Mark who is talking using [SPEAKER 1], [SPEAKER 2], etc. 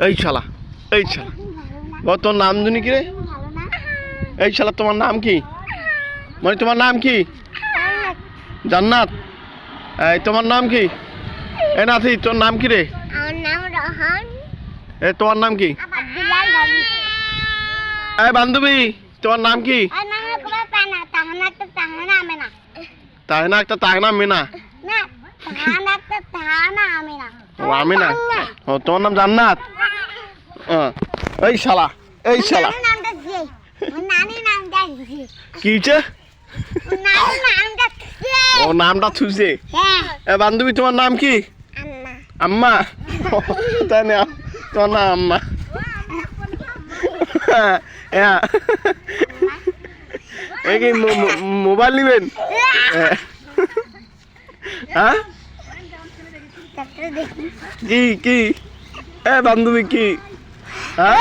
[SPEAKER 1] এই শালা এই শালা তোর নাম জানি কি রে? এই শালা তোমার নাম কি? মানে তোমার নাম কি? জান্নাত। এই তোমার নাম কি? এ নাথি তোর নাম কি রে?
[SPEAKER 2] আমার নাম রোহন।
[SPEAKER 1] এ তোমার নাম কি?
[SPEAKER 2] আব্দুল্লাহ গাজী।
[SPEAKER 1] এই বান্ধবী তোমার নাম কি?
[SPEAKER 2] আর নাম কবে পানা তাহনা একটা তাহনা আমেনা।
[SPEAKER 1] তাহনা একটা তাহনা মিনা।
[SPEAKER 2] না তাহনা একটা তাহনা আমেনা।
[SPEAKER 1] ও আমিনা। ও তোমার নাম জান্নাত। এই শালা এই শালা
[SPEAKER 2] নামটা জি নানি নামটা জি
[SPEAKER 1] কি হচ্ছে?
[SPEAKER 2] নানি নামটা জি
[SPEAKER 1] ও নামটা থুইছে।
[SPEAKER 2] হ্যাঁ
[SPEAKER 1] এ বান্ধবী তোমার নাম কি?
[SPEAKER 2] আম্মা।
[SPEAKER 1] আম্মা। তাই না তোমার নাম আম্মা? হ্যাঁ এই কি মোবাইল নিবেন? হ্যাঁ
[SPEAKER 2] তারপরে দেখি
[SPEAKER 1] কি কি? এ বান্ধবী কি? হ্যাঁ